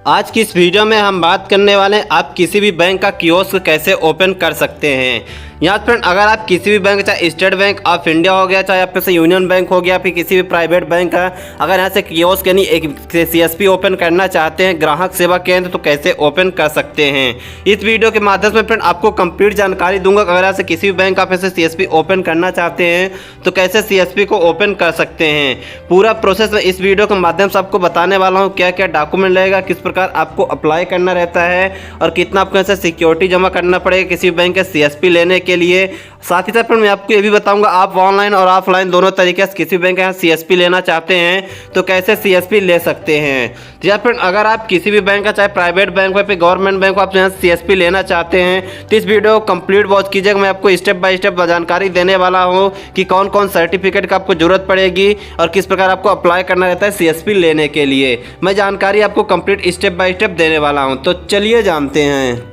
आज की इस वीडियो में हम बात करने वाले हैं आप किसी भी बैंक का कियोस्क कैसे ओपन कर सकते हैं। यहाँ फ्रेंड अगर आप किसी भी बैंक चाहे स्टेट बैंक ऑफ इंडिया हो गया, चाहे आपके से यूनियन बैंक हो गया, फिर किसी भी प्राइवेट बैंक है, अगर यहाँ से कियोस्क यानी एक CSP ओपन करना चाहते हैं ग्राहक सेवा केंद्र, तो कैसे ओपन कर सकते हैं। इस वीडियो के माध्यम से फ्रेंड आपको कंप्लीट जानकारी दूंगा। अगर यहाँ से किसी भी बैंक आप ऐसे CSP ओपन करना चाहते हैं तो कैसे CSP को ओपन कर सकते हैं। पूरा प्रोसेस में इस वीडियो के माध्यम से आपको बताने वाला हूँ, क्या क्या डॉक्यूमेंट लगेगा, किस प्रकार आपको अप्लाई करना रहता है और कितना आपको ऐसे सिक्योरिटी जमा करना पड़ेगा किसी बैंक के CSP लेने के लिए। साथ ही साथ मैं आपको ये भी बताऊंगा आप ऑनलाइन और ऑफलाइन दोनों तरीके से किसी बैंक का CSP लेना चाहते हैं तो कैसे CSP ले सकते हैं। तो या फिर अगर आप किसी भी बैंक का चाहे प्राइवेट बैंक हो या फिर गवर्नमेंट बैंक हो, आप यहाँ CSP लेना चाहते हैं तो इस वीडियो को कंप्लीट वॉच कीजिएगा। मैं आपको स्टेप बाय स्टेप जानकारी देने वाला हूँ कि कौन कौन सर्टिफिकेट का आपको जरूरत पड़ेगी और किस प्रकार आपको अप्लाई करना रहता है CSP लेने के लिए। मैं जानकारी आपको कंप्लीट स्टेप बाय स्टेप देने वाला हूँ, तो चलिए जानते हैं।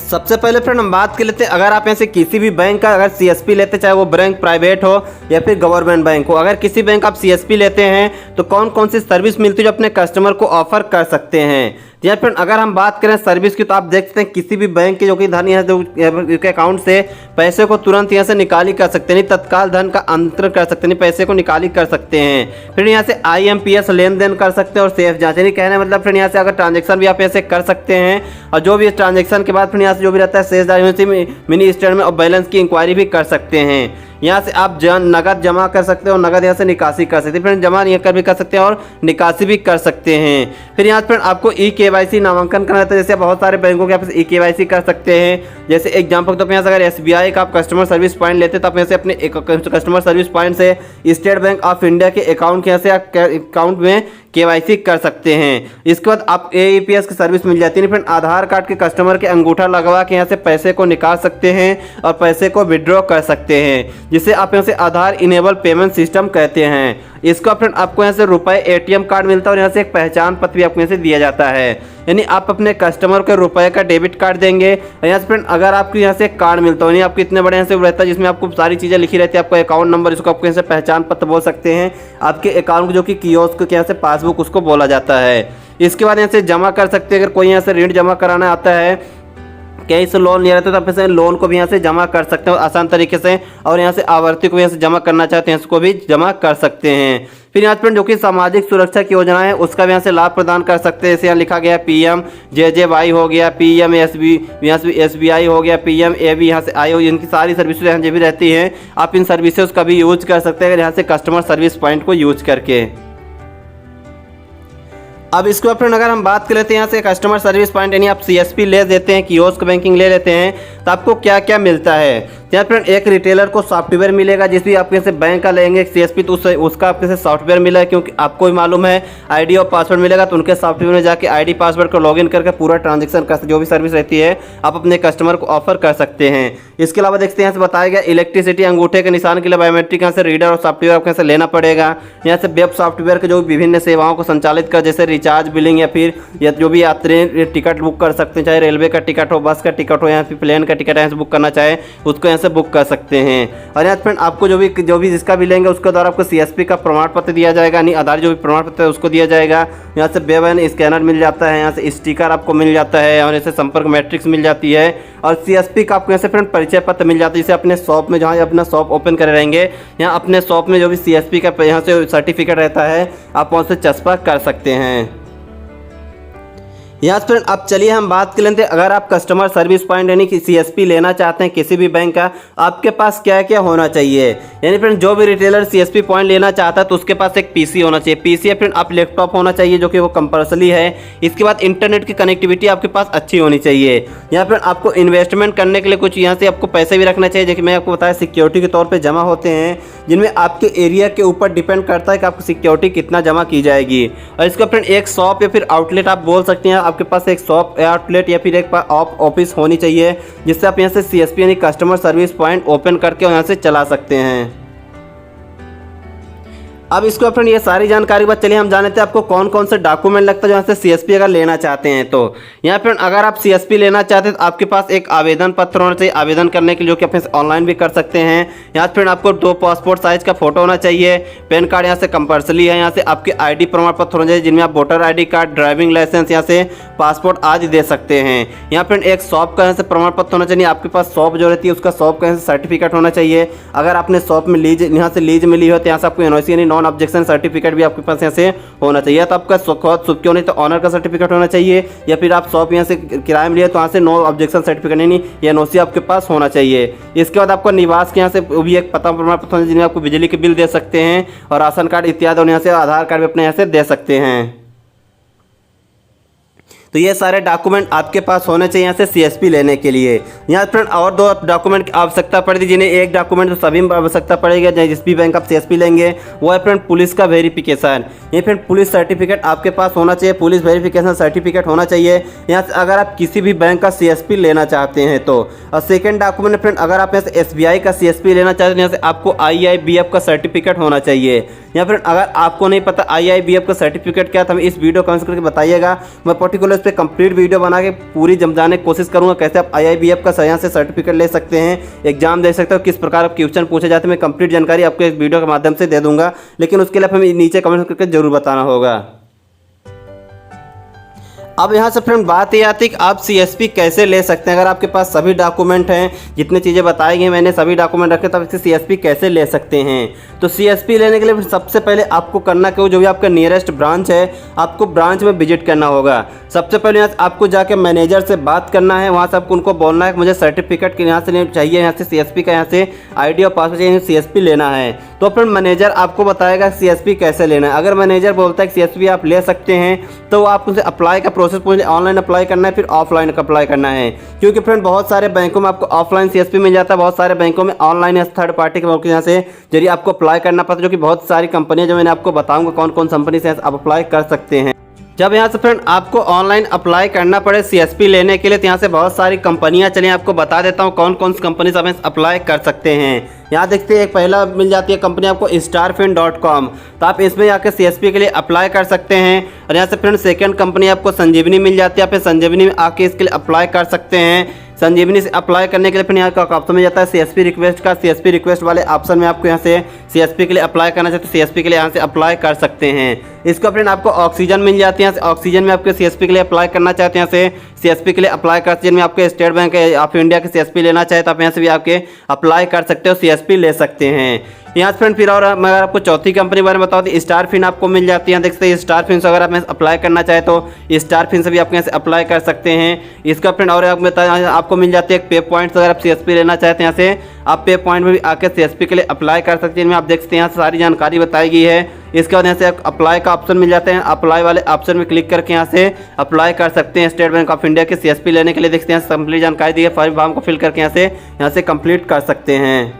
सबसे पहले फ्रेंड हम बात कर लेते हैं, अगर आप ऐसे किसी भी बैंक का अगर CSP लेते, चाहे वो बैंक प्राइवेट हो या फिर गवर्नमेंट बैंक हो, अगर किसी बैंक आप CSP लेते हैं तो कौन कौन सी सर्विस मिलती है जो अपने कस्टमर को ऑफर कर सकते हैं। या फिर अगर हम बात करें सर्विस की, तो आप देख सकते हैं किसी भी बैंक के जो कि धन यहाँ जो अकाउंट से पैसे को तुरंत यहाँ से निकाली कर सकते हैं, तत्काल धन का अंतरण कर सकते हैं, पैसे को निकाली कर सकते हैं। फिर यहाँ से IMPS लेन देन कर सकते हैं और सेफ जांच, यानी कहने मतलब फिर यहाँ से अगर ट्रांजेक्शन भी आप ऐसे कर सकते हैं और जो भी इस ट्रांजेक्शन के बाद फिर यहाँ से जो भी रहता है शेष मिनी स्टेटमेंट और बैलेंस की इंक्वायरी भी कर सकते हैं। यहाँ से आप नगद जमा कर सकते हो और नगद यहाँ से निकासी कर सकते हैं। फिर जमा यहाँ कर भी कर सकते हैं और निकासी भी कर सकते हैं। फिर यहाँ पर आपको EKYC नामांकन करना रहता है, जैसे बहुत सारे बैंकों के आप EKYC कर सकते हैं। जैसे एग्जाम्पल तो यहाँ से अगर SBI का आप कस्टमर सर्विस पॉइंट लेते हैं तो आप यहाँ से अपने कस्टमर सर्विस पॉइंट से स्टेट बैंक ऑफ इंडिया के अकाउंट के यहाँ से आप अकाउंट में KYC कर सकते हैं। इसके बाद आप AEPS की सर्विस मिल जाती है। फिर आधार कार्ड के कस्टमर के अंगूठा लगवा के यहाँ से पैसे को निकाल सकते हैं और पैसे को विड्रॉ कर सकते हैं, जिसे आप यहाँ से आधार इनेबल पेमेंट सिस्टम कहते हैं। इसका फिर आपको यहाँ से रुपए ATM कार्ड मिलता है और यहाँ से एक पहचान पत्र भी आपको यहाँ से दिया जाता है, यानी आप अपने कस्टमर को रुपए का डेबिट कार्ड देंगे। यहाँ से फ्रेंड अगर आपको यहाँ से कार्ड मिलता है, यानी आपको इतने बड़े यहाँ से रहता है जिसमें आपको सारी चीज़ें लिखी रहती है, आपका अकाउंट नंबर, इसको आपको यहाँ से पहचान पत्र बोल सकते हैं, आपके अकाउंट जो कि कियोस्क के यहाँ से पासबुक उसको बोला जाता है। इसके बाद यहाँ से जमा कर सकते हैं, अगर कोई यहाँ से ऋण जमा कराना आता है, कैश लोन ले रहे थे तो आप ऐसे लोन को भी यहाँ से जमा कर सकते हैं आसान तरीके से, और यहाँ से आवर्ती को भी यहाँ से जमा करना चाहते हैं इसको भी जमा कर सकते हैं। फिर यहाँ पर जो कि सामाजिक सुरक्षा की योजना है उसका भी यहाँ से लाभ प्रदान कर सकते हैं। जैसे यहाँ लिखा गया PMJJY हो गया, PMSBI हो गया, PMAB यहाँ से आयो, इनकी सारी सर्विसेज यहाँ जो भी रहती हैं आप इन सर्विसेज का भी यूज कर सकते हैं यहाँ से कस्टमर सर्विस पॉइंट को यूज करके। अब इसके बाद फ्रेंड अगर हम बात कर लेते हैं यहाँ से कस्टमर सर्विस पॉइंट, यानी आप CSP ले देते हैं, कियोस्क बैंकिंग ले लेते हैं तो आपको क्या क्या मिलता है। यहाँ फ्रेंड एक रिटेलर को सॉफ्टवेयर मिलेगा, जिस भी आप जैसे बैंक का लेंगे CSP तो उसका आपके से सॉफ्टवेयर मिलेगा, क्योंकि आपको भी मालूम है ID और पासवर्ड मिलेगा, तो उनके सॉफ्टवेयर में जाके ID पासवर्ड को लॉगिन करके पूरा ट्रांजेक्शन का जो भी सर्विस रहती है आप अपने कस्टमर को ऑफर कर सकते हैं। इसके अलावा देखते हैं यहाँ से बताया गया इलेक्ट्रिसिटी अंगूठे के निशान के लिए बायोमेट्रिक यहाँ से रीडर और सॉफ्टवेयर आपको यहाँ से लेना पड़ेगा। यहाँ से वेब सॉफ्टवेयर के जो विभिन्न सेवाओं को संचालित कर, जैसे रिचार्ज, बिलिंग या फिर जो भी यात्री टिकट बुक कर सकते हैं, चाहे रेलवे का टिकट हो, बस का टिकट हो, यहाँ फिर प्लेन का टिकट यहाँ से बुक करना चाहे उसको यहाँ से बुक कर सकते हैं। और यहाँ फ्रेंड आपको जो भी जिसका भी लेंगे उसके द्वारा आपको CSP का प्रमाण पत्र दिया जाएगा, यानी आधार जो भी प्रमाण पत्र है उसको दिया जाएगा। यहाँ से वेब स्कैनर मिल जाता है, यहाँ से स्टिकर आपको मिल जाता है और ऐसे संपर्क मैट्रिक्स मिल जाती है, और CSP का आपको यहाँ से फ्रेंड परिचय पत्र मिल जाता है, जिसे अपने शॉप में जहाँ अपना शॉप ओपन करे रहेंगे यहाँ अपने शॉप में जो भी CSP का यहाँ से सर्टिफिकेट रहता है आप वहाँ से चस्पा कर सकते हैं। यहाँ फ्रेंड अब चलिए हम बात कर लेते हैं, अगर आप कस्टमर सर्विस पॉइंट यानी कि CSP लेना चाहते हैं किसी भी बैंक का, आपके पास क्या क्या होना चाहिए। यानी फ्रेंड जो भी रिटेलर CSP पॉइंट लेना चाहता है तो उसके पास एक PC होना चाहिए। PC या फ्रेंड आप लैपटॉप होना चाहिए जो कि वो कंपल्सरी है। इसके बाद इंटरनेट की कनेक्टिविटी आपके पास अच्छी होनी चाहिए। यहाँ पर आपको इन्वेस्टमेंट करने के लिए कुछ यहाँ से आपको पैसे भी रखना चाहिए, जो कि मैं आपको बताया सिक्योरिटी के तौर पर जमा होते हैं, जिनमें आपके एरिया के ऊपर डिपेंड करता है कि आपको सिक्योरिटी कितना जमा की जाएगी। और इसका फ्रेंड एक शॉप या फिर आउटलेट आप बोल सकते हैं, आपके पास एक शॉप आउटलेट या फिर एक ऑफिस होनी चाहिए, जिससे आप यहाँ से CSP यानी कस्टमर सर्विस पॉइंट ओपन करके यहाँ से चला सकते हैं। अब इसको फ्रेंड ये सारी जानकारी के बाद चलिए हम जान लेते हैं आपको कौन कौन से डॉक्यूमेंट लगता है जो यहाँ से सीएसपी अगर लेना चाहते हैं। तो यहाँ फ्रेंड अगर आप सीएसपी लेना चाहते हैं तो आपके पास एक आवेदन पत्र होना चाहिए आवेदन करने के लिए, जो कि अपने ऑनलाइन भी कर सकते हैं। यहाँ फ्रेंड आपको 2 पासपोर्ट साइज का फोटो होना चाहिए, पैन कार्ड यहाँ से कंपल्सरी है, यहाँ से आपके ID प्रमाण पत्र होना चाहिए जिनमें आप voter ID card, driving licence, यहाँ से पासपोर्ट आदि दे सकते हैं। यहाँ फ्रेंड एक शॉप का यहाँ से प्रमाण पत्र होना चाहिए, आपके पास शॉप जो रहती है उसका शॉप का यहाँ से सर्टिफिकेट होना चाहिए। अगर आपने शॉप में लीज यहाँ से लीज मिली हो तो यहाँ से आपको एनओसी यानी नॉन ऑब्जेक्शन सर्टिफिकेट भी आपके पास यहाँ से होना चाहिए। तो आपका खुद सुख क्यों नहीं तो ऑनर का सर्टिफिकेट होना चाहिए, या फिर आप शॉप यहाँ से किराए में लिए तो वहाँ से नो ऑब्जेक्शन सर्टिफिकेट यानी एनओसी आपके पास होना चाहिए। इसके बाद आपको निवास के यहाँ से भी एक पता प्रमाण पत्र जिनमें आपको बिजली के बिल दे सकते हैं और राशन कार्ड इत्यादि, और यहाँ से आधार कार्ड भी अपने यहाँ से दे सकते हैं। तो ये सारे डॉक्यूमेंट आपके पास होने चाहिए यहाँ से सीएसपी लेने के लिए। यहाँ फ्रेंड और 2 डॉक्यूमेंट की आवश्यकता पड़ेगी, जिन्हें एक डॉक्यूमेंट तो सभी में आवश्यकता पड़ेगी जिस भी बैंक आप सीएसपी लेंगे, वो है फ्रेंड पुलिस का वेरिफिकेशन। ये फ्रेंड पुलिस सर्टिफिकेट आपके पास होना चाहिए, पुलिस वेरिफिकेशन सर्टिफिकेट होना चाहिए यहाँ से अगर आप किसी भी बैंक का सीएसपी लेना चाहते हैं तो। और सेकेंड डॉक्यूमेंट फ्रेंड अगर आप यहाँ से एसबीआई का सीएसपी लेना चाहते हैं यहाँ से आपको IIBF का सर्टिफिकेट होना चाहिए। या फिर अगर आपको नहीं पता IIBF का सर्टिफिकेट क्या, तो हमें इस वीडियो कमेंट करके बताइएगा, मैं पर्टिकुलर इस पर कंप्लीट वीडियो बना के पूरी समझाने की कोशिश करूंगा कैसे आप IIBF का यहाँ से सर्टिफिकेट ले सकते हैं, एग्जाम दे सकते हो, किस प्रकार क्वेश्चन पूछे जाते हैं। मैं कंप्लीट जानकारी आपको इस वीडियो के माध्यम से दे दूंगा, लेकिन उसके लिए हमें नीचे कमेंट करके जरूर बताना होगा। अब यहाँ से फ्रेंड बात ये आती है कि आप सीएसपी कैसे ले सकते हैं। अगर आपके पास सभी डॉक्यूमेंट हैं, जितनी चीज़ें बताई गई मैंने सभी डॉक्यूमेंट रखे, तब इससे सीएसपी कैसे ले सकते हैं। तो सीएसपी लेने के लिए सबसे पहले आपको करना क्या हो, जो भी आपका नियरेस्ट ब्रांच है आपको ब्रांच में विजिट करना होगा। सबसे पहले यहाँ आपको जाकर मैनेजर से बात करना है, वहाँ से आपको उनको बोलना है कि मुझे सर्टिफिकेट के यहाँ से चाहिए, यहाँ से सीएसपी का यहाँ से ID और पासवर्ड चाहिए, सीएसपी लेना है। तो फ्रेंड मैनेजर आपको बताएगा सीएसपी कैसे लेना है। अगर मैनेजर बोलता है कि सीएसपी आप ले सकते हैं तो आप उनसे अप्लाई का प्रोसेस पूछे, ऑनलाइन अप्लाई करना है फिर ऑफलाइन अप्लाई करना है, क्योंकि फ्रेंड बहुत सारे बैंकों में आपको ऑफलाइन सीएसपी मिल जाता है, बहुत सारे बैंकों में ऑनलाइन या थर्ड पार्टी के यहाँ से जरिए आपको अप्लाई करना पड़ता है, जो कि बहुत सारी कंपनियां जो मैंने आपको बताऊंगा कौन कौन कंपनी से आप अप्लाई कर सकते हैं। जब यहाँ से फ्रेंड आपको ऑनलाइन अप्लाई करना पड़े सीएसपी लेने के लिए तो यहाँ से बहुत सारी कंपनियां चलिए आपको बता देता हूँ कौन कौन सी कंपनी से आप अप्लाई कर सकते हैं। यहाँ देखते हैं एक पहला मिल जाती है कंपनी आपको starfin.com, तो आप इसमें जाकर सीएसपी के लिए अप्लाई कर सकते हैं। और यहाँ से फ्रेंड सेकंड कंपनी आपको संजीवनी मिल जाती है, आप संजीवनी में आके इसके लिए अप्लाई कर सकते हैं। संजीवनी से अप्लाई करने के लिए फिर यहाँ का ऑप्शन मिल जाता है सीएसपी रिक्वेस्ट का, सीएसपी रिक्वेस्ट वाले ऑप्शन में आपको यहाँ से सीएसपी के लिए अप्लाई करना चाहते हैं सीएसपी के लिए यहाँ से अप्लाई कर सकते हैं। इसका फ्रेंड आपको ऑक्सीजन मिल जाती है, यहाँ से ऑक्सीजन में आपको सीएसपी के लिए अप्लाई करना चाहते हैं यहाँ से सीएसपी के लिए अप्लाई कर सकते हैं। आपके स्टेट बैंक ऑफ इंडिया के सीएसपी लेना चाहे तो आप यहाँ से भी आपके अप्लाई कर सकते हो, सीएसपी ले सकते हैं। यहाँ फ्रेंड फिर और मैं अगर आपको चौथी कंपनी के बारे में बताऊँ तो स्टारफिन आपको मिल जाती है। देख सकते हैं स्टारफिन से अगर आप अप्लाई करना चाहे तो स्टारफिन से भी आप यहाँ से अप्लाई कर सकते हैं। इसका फ्रेंड और आपको मिल जाती है पे पॉइंट्स, अगर आप सीएसपी लेना चाहते हैं यहाँ से आप पे पॉइंट में भी आकर सीएसपी के लिए अप्लाई कर सकते हैं। इनमें आप देख सकते हैं यहाँ सारी जानकारी बताई गई है। इसके बाद यहाँ से अप्लाई का ऑप्शन मिल जाते हैं, अप्लाई वाले ऑप्शन में क्लिक करके यहाँ से अप्लाई कर सकते हैं स्टेट बैंक ऑफ इंडिया के सीएसपी लेने के लिए। देखते हैं कंप्लीट जानकारी दी है, फॉर्म को फिल करके यहाँ से कंप्लीट कर सकते हैं।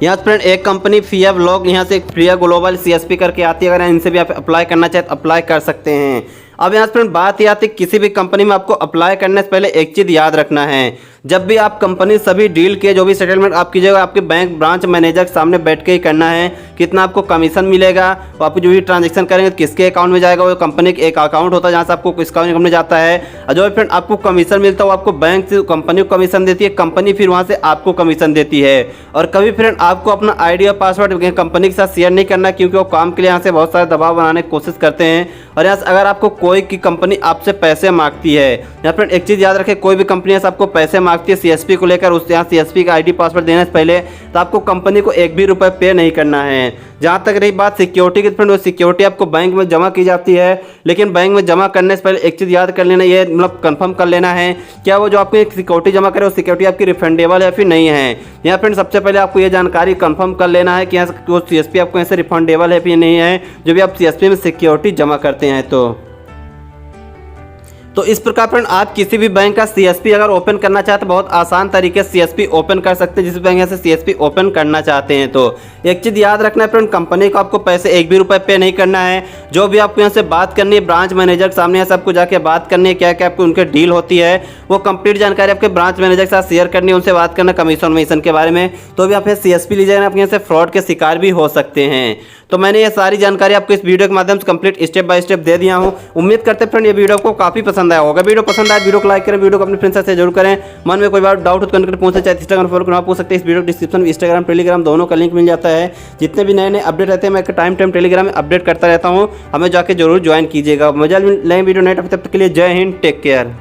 यहाँ फ्रेंड एक कंपनी फिया व्लॉग यहाँ से फिया ग्लोबल सीएसपी करके आती है, अगर इनसे भी आप अप्लाई करना चाहे तो अप्लाई कर सकते हैं। अब यहाँ फ्रेंड बात ये आती है किसी भी कंपनी में आपको अप्लाई करने से पहले एक चीज़ याद रखना है, जब भी आप कंपनी सभी डील के जो भी सेटलमेंट आप कीजिएगा आपके बैंक ब्रांच मैनेजर के सामने बैठ के ही करना है। कितना आपको कमीशन मिलेगा, और आपको जो भी ट्रांजैक्शन करेंगे तो किसके अकाउंट में जाएगा, वो कंपनी का एक अकाउंट होता है जहाँ से आपको किस अकाउंट में जाता है। और जो फ्रेंड आपको कमीशन मिलता है वो आपको बैंक से कंपनी को कमीशन देती है, कंपनी फिर वहाँ से आपको कमीशन देती है। और कभी फ्रेंड आपको अपना ID और पासवर्ड कंपनी के साथ शेयर नहीं करना, क्योंकि वो काम के लिए यहाँ से बहुत सारे दबाव बनाने की कोशिश करते हैं। और यहाँ से अगर आपको कोई की कंपनी आपसे पैसे मांगती है, या फ्रेंड एक चीज़ याद रखें, कोई भी कंपनी से आपको पैसे मांगती है सीएसपी को लेकर, उससे यहाँ सीएसपी का ID पासवर्ड देने से पहले तो आपको कंपनी को एक भी रुपये पे नहीं करना है। जहाँ तक रही बात सिक्योरिटी की, फ्रेंड वो सिक्योरिटी आपको बैंक में जमा की जाती है, लेकिन बैंक में जमा करने से पहले एक चीज़ याद कर लेना, ये मतलब कंफर्म कर लेना है क्या वो जो आपकी सिक्योरिटी जमा करे वो सिक्योरिटी आपकी रिफंडेबल है या फिर नहीं है। यहाँ फ्रेंड सबसे पहले आपको ये जानकारी कंफर्म कर लेना है कि यहाँ वो सीएसपी आपको यहाँ से रिफंडेबल है फिर नहीं है, जो भी आप सीएसपी में सिक्योरिटी जमा करते हैं। तो तो इस प्रकार फ्रेंड आप किसी भी बैंक का सीएसपी अगर ओपन करना चाहते हैं बहुत आसान तरीके से सीएसपी ओपन कर सकते हैं। जिस बैंक से सीएसपी ओपन करना चाहते हैं तो एक चीज़ याद रखना है फ्रेंड, कंपनी को आपको पैसे एक भी रुपये पे नहीं करना है। जो भी आपको यहाँ से बात करनी है ब्रांच मैनेजर के सामने सबको जाके बात करनी है, क्या क्या आपको उनके डील होती है वो कंप्लीट जानकारी आपके ब्रांच मैनेजर के साथ शेयर करनी है, उनसे बात करना कमीशन के बारे में। तो भी आप सीएसपी लीजिएगा आप यहाँ से फ्रॉड के शिकार भी हो सकते हैं। तो मैंने ये सारी जानकारी आपको इस वीडियो के माध्यम से कंप्लीट स्टेप बाय स्टेप दे दिया हूँ। उम्मीद करते हैं फ्रेंड ये वीडियो आपको काफी पसंद आया होगा। वीडियो पसंद आया वीडियो को लाइक करें, वीडियो को अपने फ्रेंड्स से जरूर करें। मन में कोई बात डाउट हो तो पूछ सकते हैं, इंस्टाग्राम फॉलो करना पूछ सकते हैं। इस वीडियो डिस्क्रिप्शन में इंस्टाग्राम टेलीग्राम दोनों का लिंक मिल जाता है। जितने भी नए नए अपडेट रहते हैं मैं टाइम टेलीग्राम में अपडेट करता रहता हूँ, हमें जाके जरूर ज्वाइन कीजिएगा। मजा नए वीडियो नए तब तक के लिए जय हिंद, टेक केयर।